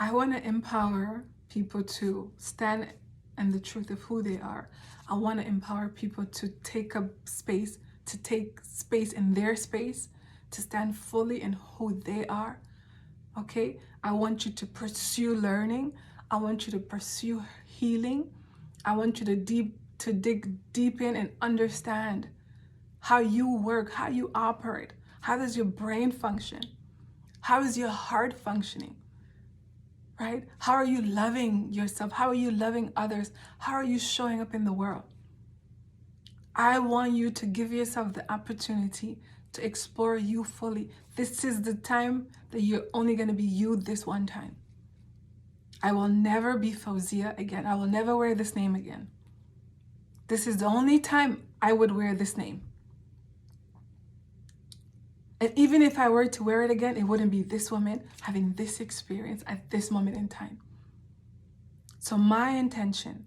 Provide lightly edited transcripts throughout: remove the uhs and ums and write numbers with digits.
I want to empower people to stand in the truth of who they are. I want to empower people to take space in their space, to stand fully in who they are. Okay? I want you to pursue learning. I want you to pursue healing. I want you to dig deep in and understand how you work, how you operate. How does your brain function? How is your heart functioning? Right? How are you loving yourself? How are you loving others? How are you showing up in the world? I want you to give yourself the opportunity to explore you fully. This is the time that you're only going to be you this one time. I will never be Fauzia again. I will never wear this name again. This is the only time I would wear this name. And even if I were to wear it again, it wouldn't be this woman having this experience at this moment in time. So my intention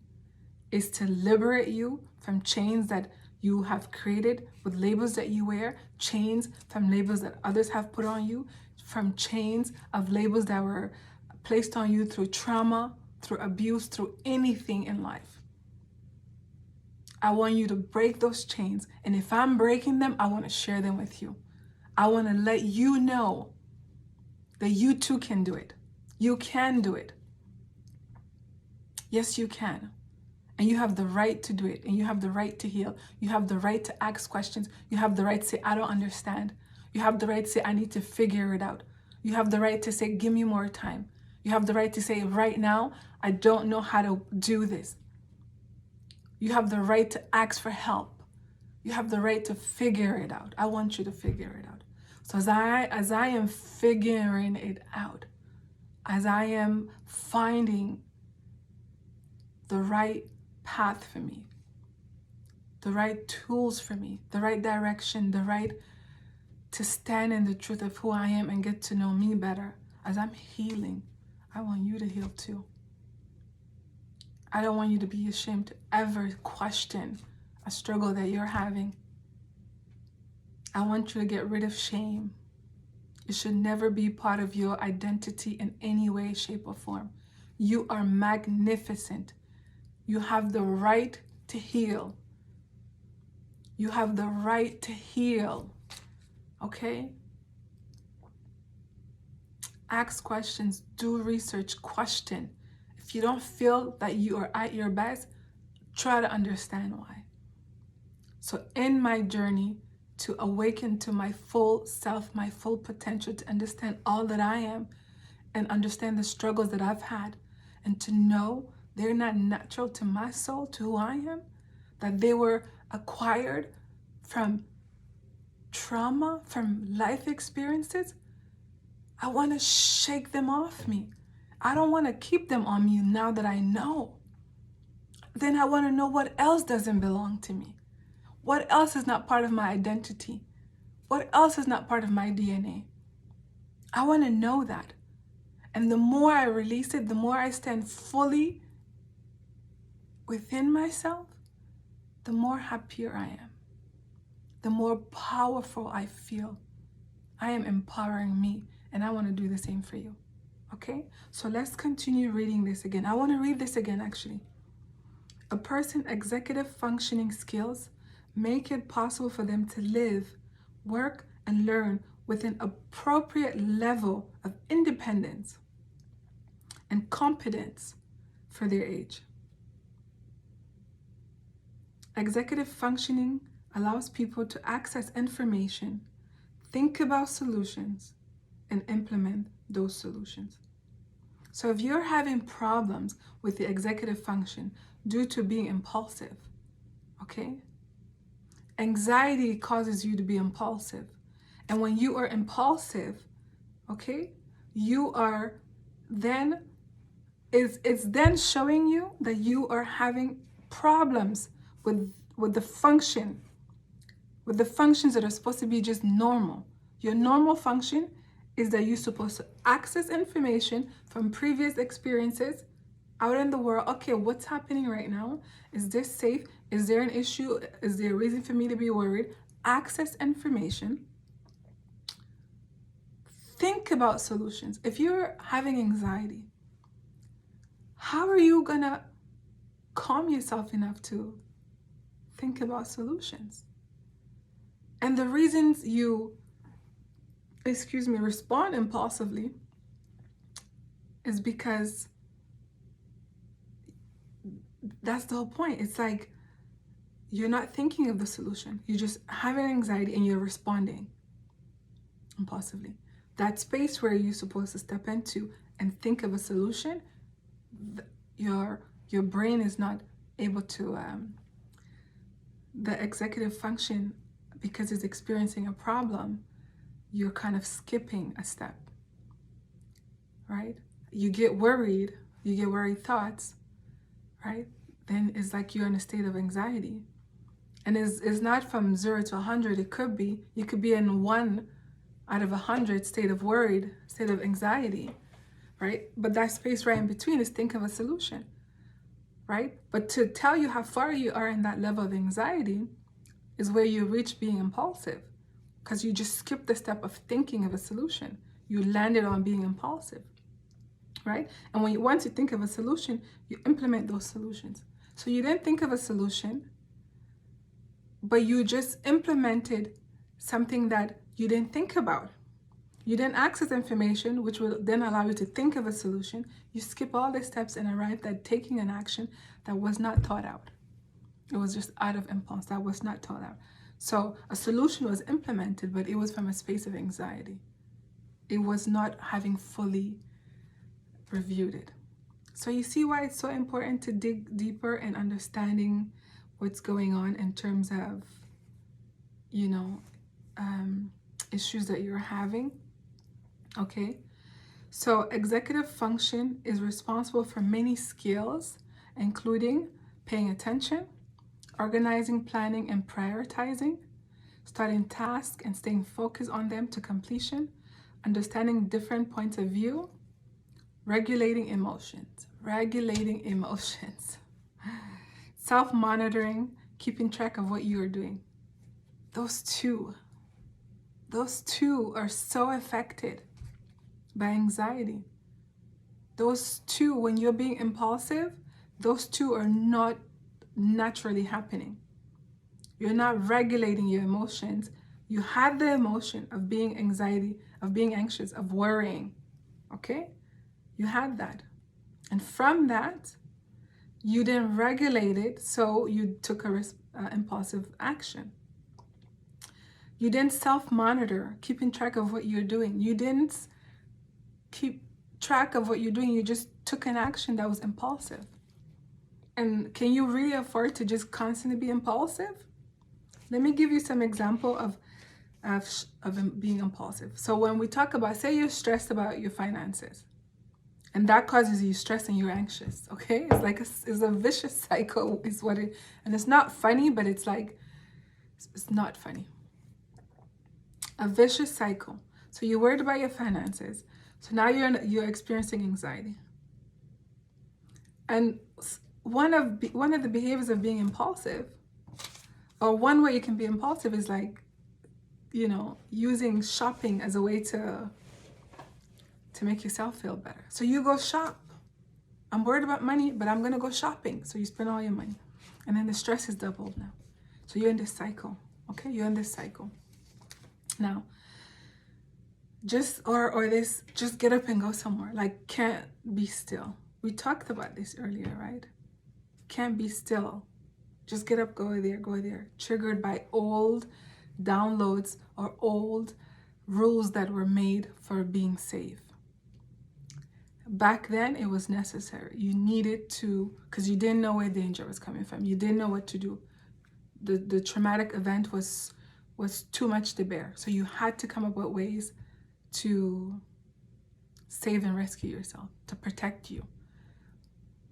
is to liberate you from chains that you have created with labels that you wear, chains from labels that others have put on you, from chains of labels that were placed on you through trauma, through abuse, through anything in life. I want you to break those chains. And if I'm breaking them, I want to share them with you. I want to let you know that you too can do it. You can do it. Yes, you can. And you have the right to do it. And you have the right to heal. You have the right to ask questions. You have the right to say, I don't understand. You have the right to say, I need to figure it out. You have the right to say, give me more time. You have the right to say, right now, I don't know how to do this. You have the right to ask for help. You have the right to figure it out. I want you to figure it out. So as I am figuring it out, as I am finding the right path for me, the right tools for me, the right direction, the right to stand in the truth of who I am and get to know me better, as I'm healing, I want you to heal too. I don't want you to be ashamed to ever question a struggle that you're having. I want you to get rid of shame. It should never be part of your identity in any way, shape, or form. You are magnificent. You have the right to heal. You have the right to heal. Okay? Ask questions, do research, question. If you don't feel that you are at your best, try to understand why. So in my journey to awaken to my full self, my full potential, to understand all that I am and understand the struggles that I've had, and to know they're not natural to my soul, to who I am, that they were acquired from trauma, from life experiences, I want to shake them off me. I don't want to keep them on me now that I know. Then I want to know what else doesn't belong to me. What else is not part of my identity? What else is not part of my DNA? I want to know that. And the more I release it, the more I stand fully within myself, the more happier I am. The more powerful I feel. I am empowering me, and I want to do the same for you. Okay? So let's continue reading this again. I want to read this again, actually. A person's executive functioning skills make it possible for them to live, work, and learn with an appropriate level of independence and competence for their age. Executive functioning allows people to access information, think about solutions, and implement those solutions. So if you're having problems with the executive function due to being impulsive, okay? Anxiety causes you to be impulsive. And when you are impulsive, okay, you are then, it's then showing you that you are having problems with the function, with the functions that are supposed to be just normal. Your normal function is that you're supposed to access information from previous experiences out in the world. Okay, what's happening right now? Is this safe? Is there an issue? Is there a reason for me to be worried? Access information. Think about solutions. If you're having anxiety, how are you gonna calm yourself enough to think about solutions? And the reasons you, respond impulsively is because that's the whole point. It's like you're not thinking of the solution. You're just having anxiety and you're responding impulsively. That space where you're supposed to step into and think of a solution, your brain is not able to, the executive function, because it's experiencing a problem, you're kind of skipping a step, right? You get worried thoughts, right? Then it's like you're in a state of anxiety. And it's not from 0 to 100. It could be, you could be in 1 out of 100 state of anxiety, right? But that space right in between is think of a solution, right? But to tell you how far you are in that level of anxiety is where you reach being impulsive, because you just skipped the step of thinking of a solution. You landed on being impulsive, right? And once you think of a solution, you implement those solutions. So you didn't think of a solution, but you just implemented something that you didn't think about. You didn't access information, which will then allow you to think of a solution. You skip all the steps and arrived at taking an action that was not thought out. It was just out of impulse. That was not thought out. So a solution was implemented, but it was from a space of anxiety. It was not having fully reviewed it. So you see why it's so important to dig deeper in understanding what's going on in terms of, issues that you're having. Okay, so executive function is responsible for many skills, including paying attention, organizing, planning, and prioritizing, starting tasks and staying focused on them to completion, understanding different points of view, regulating emotions, self-monitoring, keeping track of what you are doing. Those two are so affected by anxiety. Those two, when you're being impulsive, those two are not naturally happening. You're not regulating your emotions. You had the emotion of being anxious, of worrying, okay? You had that. And from that, you didn't regulate it, so you took a impulsive action. You didn't self-monitor, keeping track of what you're doing. You didn't keep track of what you're doing. You just took an action that was impulsive. And can you really afford to just constantly be impulsive? Let me give you some example of being impulsive. So when we talk about, say you're stressed about your finances, and that causes you stress and you're anxious, okay? It's like it's a vicious cycle is what it, and it's not funny, but it's like, it's not funny. A vicious cycle. So you're worried about your finances. So now you're experiencing anxiety. And one of the behaviors of being impulsive, or one way you can be impulsive, is like, using shopping as a way to make yourself feel better. So you go shop. I'm worried about money, but I'm gonna go shopping. So you spend all your money. And then the stress is doubled now. So you're in this cycle, okay? You're in this cycle. Now, just get up and go somewhere. Like, can't be still. We talked about this earlier, right? Can't be still. Just get up, go there. Triggered by old downloads or old rules that were made for being safe. Back then, it was necessary. You needed to, because you didn't know where danger was coming from. You didn't know what to do. The traumatic event was too much to bear. So you had to come up with ways to save and rescue yourself, to protect you.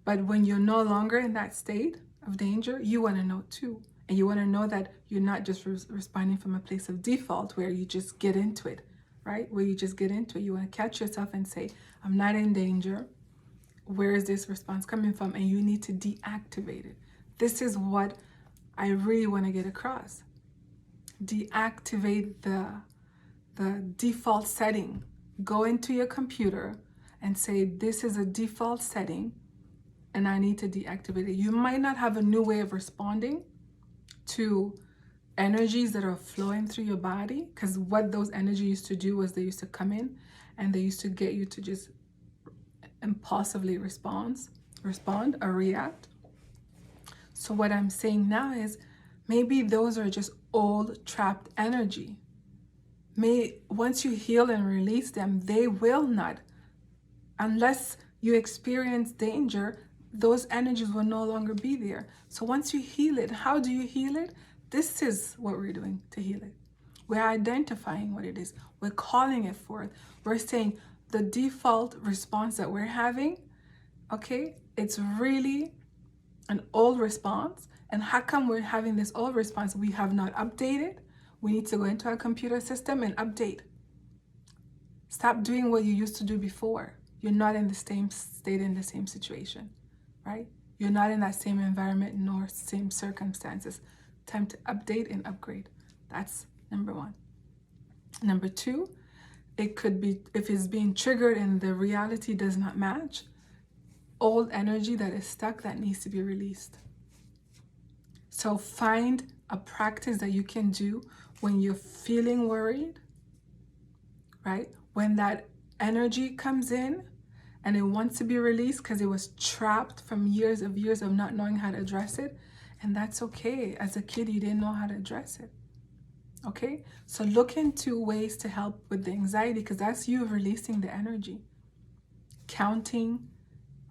But when you're no longer in that state of danger, you want to know too. And you want to know that you're not just responding from a place of default where you just get into it, right? Where you just get into it. You want to catch yourself and say, I'm not in danger. Where is this response coming from? And you need to deactivate it. This is what I really want to get across. Deactivate the default setting. Go into your computer and say, this is a default setting and I need to deactivate it. You might not have a new way of responding to energies that are flowing through your body, because what those energies used to do was they used to come in and they used to get you to just impulsively respond or react. So what I'm saying now is maybe those are just old trapped energy. Once you heal and release them, they will not, unless you experience danger, those energies will no longer be there. So once you heal it, how do you heal it? This is what we're doing to heal it. We're identifying what it is. We're calling it forth. We're saying the default response that we're having, okay, it's really an old response. And how come we're having this old response? We have not updated. We need to go into our computer system and update. Stop doing what you used to do before. You're not in the same state, in the same situation, right? You're not in that same environment nor same circumstances. Time to update and upgrade. That's number one. Number two, it could be, if it's being triggered and the reality does not match, old energy that is stuck that needs to be released. So find a practice that you can do when you're feeling worried, right? When that energy comes in and it wants to be released because it was trapped from years of not knowing how to address it. And that's okay. As a kid, you didn't know how to address it. Okay? So look into ways to help with the anxiety, because that's you releasing the energy. Counting,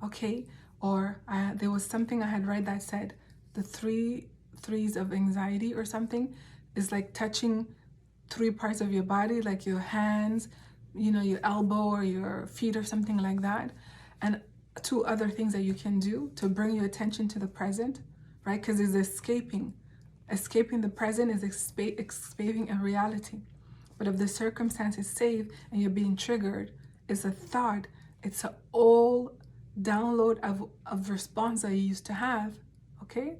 okay? Or there was something I had read that said the threes of anxiety or something is like touching 3 parts of your body, like your hands, your elbow or your feet or something like that. And 2 other things that you can do to bring your attention to the present, right? Because it's escaping. Escaping the present is escaping a reality. But if the circumstance is safe and you're being triggered, it's a thought. It's an old download of response that you used to have, okay?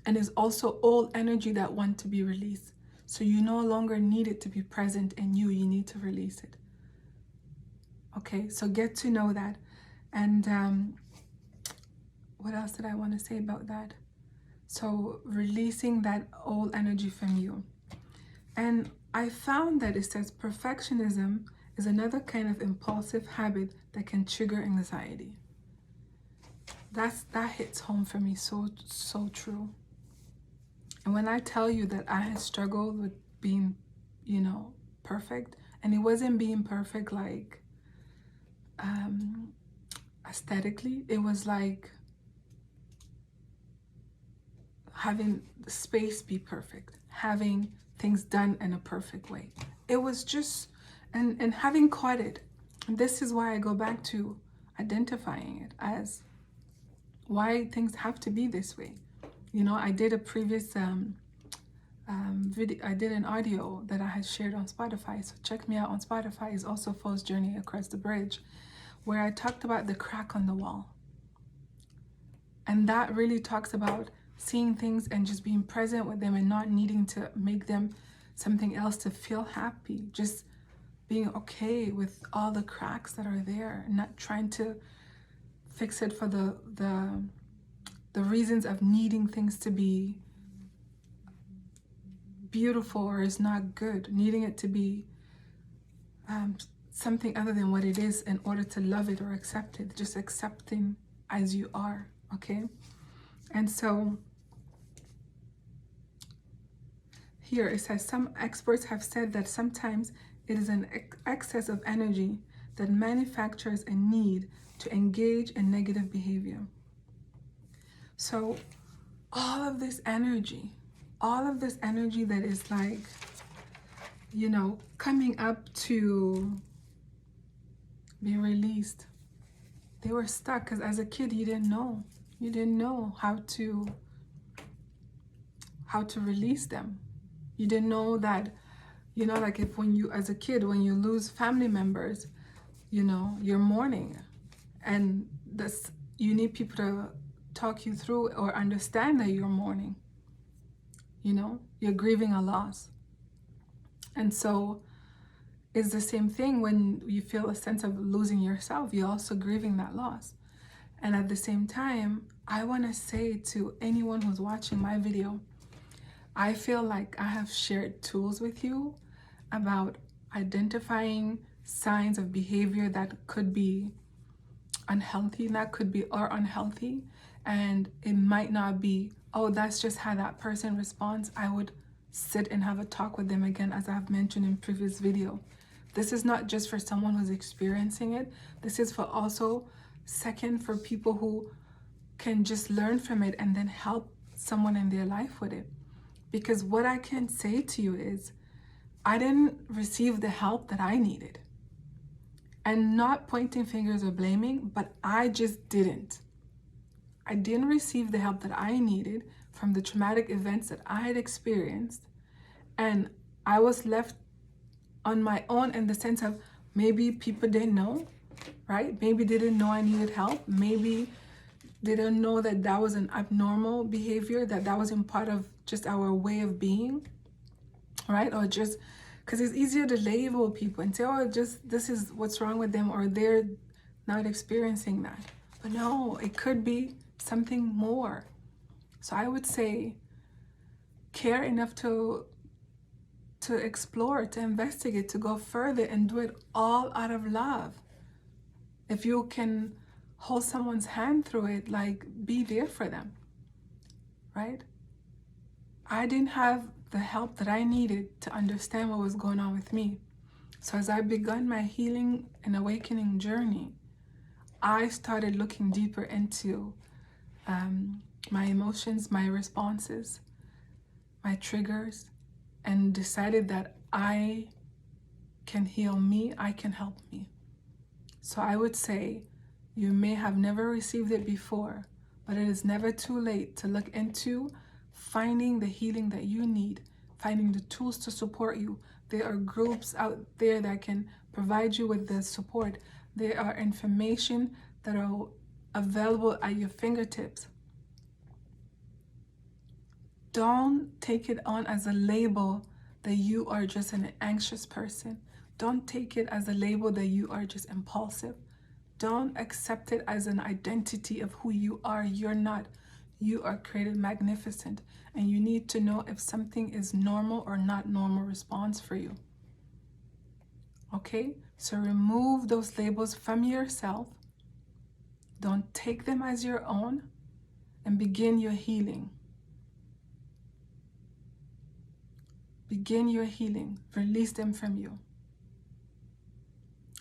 And it's also old energy that want to be released. So you no longer need it to be present in you. You need to release it. Okay, so get to know that. And what else did I want to say about that? So releasing that old energy from you. And I found that it says perfectionism is another kind of impulsive habit that can trigger anxiety. That hits home for me so true. And when I tell you that I had struggled with being, perfect, and it wasn't being perfect like aesthetically, it was like having space be perfect, having things done in a perfect way. It was just, and having caught it. And this is why I go back to identifying it as why things have to be this way. I did a previous video, I did an audio that I had shared on Spotify. So check me out on Spotify. It's also Fo's Journey Across the Bridge, where I talked about the crack on the wall. And that really talks about seeing things and just being present with them and not needing to make them something else to feel happy. Just being okay with all the cracks that are there and not trying to fix it for the reasons of needing things to be beautiful or is not good, needing it to be something other than what it is in order to love it or accept it. Just accepting as you are, okay? And so here it says, some experts have said that sometimes it is an excess of energy that manufactures a need to engage in negative behavior. So all of this energy that is like, coming up to be released, they were stuck because as a kid, you didn't know how to release them. You didn't know that, like if as a kid, when you lose family members, you're mourning, and you need people to talk you through or understand that you're mourning. You're grieving a loss. And so it's the same thing when you feel a sense of losing yourself. You're also grieving that loss. And at the same time, I want to say to anyone who's watching my video, I feel like I have shared tools with you about identifying signs of behavior that could be unhealthy, or unhealthy. And it might not be, oh, that's just how that person responds. I would sit and have a talk with them again, as I've mentioned in previous video. This is not just for someone who's experiencing it. This is for also, second, for people who can just learn from it and then help someone in their life with it. Because what I can say to you is, I didn't receive the help that I needed. And not pointing fingers or blaming, but I just didn't. I didn't receive the help that I needed from the traumatic events that I had experienced. And I was left on my own, in the sense of, maybe people didn't know, right? Maybe they didn't know I needed help. Maybe they didn't know that that was an abnormal behavior, that wasn't part of just our way of being, right? Or just because it's easier to label people and say, oh, just this is what's wrong with them, or they're not experiencing that. But no, it could be something more. So I would say, care enough to explore, to investigate, to go further, and do it all out of love. If you can hold someone's hand through it, like, be there for them, right? I didn't have the help that I needed to understand what was going on with me. So as I begun my healing and awakening journey, I started looking deeper into my emotions, my responses, my triggers, and decided that I can heal me, I can help me. So I would say, you may have never received it before, but it is never too late to look into finding the healing that you need, finding the tools to support you. There are groups out there that can provide you with the support. There are information that are available at your fingertips. Don't take it on as a label that you are just an anxious person. Don't take it as a label that you are just impulsive. Don't accept it as an identity of who you are. You're not. You are created magnificent, and you need to know if something is normal or not normal response for you. Okay? So remove those labels from yourself. Don't take them as your own, and begin your healing. Begin your healing. Release them from you.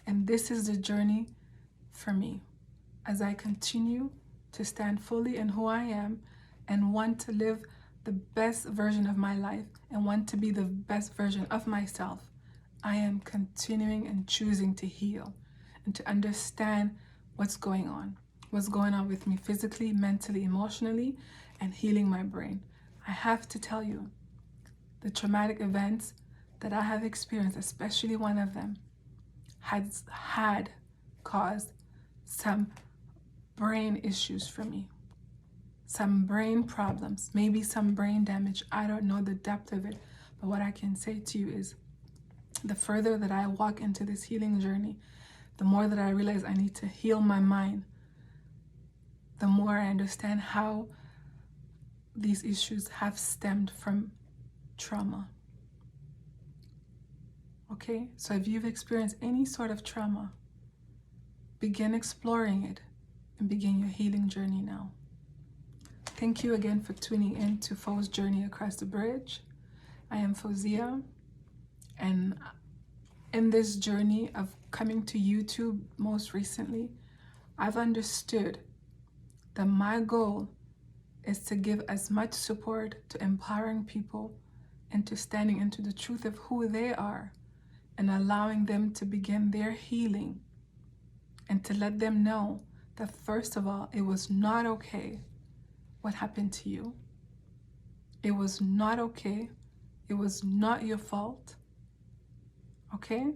And this is the journey for me, as I continue to stand fully in who I am and want to live the best version of my life and want to be the best version of myself. I am continuing and choosing to heal and to understand what's going on with me physically, mentally, emotionally, and healing my brain. I have to tell you, the traumatic events that I have experienced, especially one of them, had caused some brain issues for me, some brain problems, maybe some brain damage. I don't know the depth of it, but what I can say to you is, the further that I walk into this healing journey, the more that I realize I need to heal my mind, the more I understand how these issues have stemmed from trauma. Okay, so if you've experienced any sort of trauma, begin exploring it and begin your healing journey now. Thank you again for tuning in to Fo's Journey Across the Bridge. I am Fozia, and in this journey of coming to YouTube most recently, I've understood that my goal is to give as much support to empowering people into standing into the truth of who they are and allowing them to begin their healing, and to let them know that, first of all, it was not okay what happened to you. It was not okay. It was not your fault. Okay?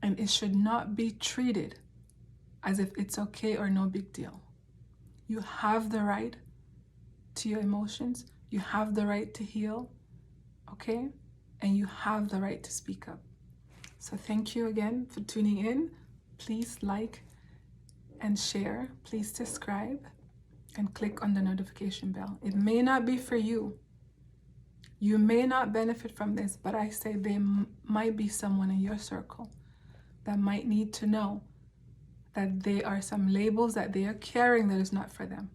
And it should not be treated as if it's okay or no big deal. You have the right to your emotions. You have the right to heal. Okay? And you have the right to speak up. So thank you again for tuning in. Please like and share. Please subscribe and click on the notification bell. It may not be for you. You may not benefit from this, but I say there might be someone in your circle that might need to know that there are some labels that they are carrying that is not for them.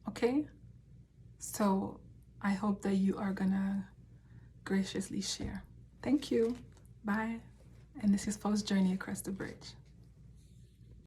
Okay? So I hope that you are gonna graciously share. Thank you. Bye. And this is Paul's Journey Across the Bridge.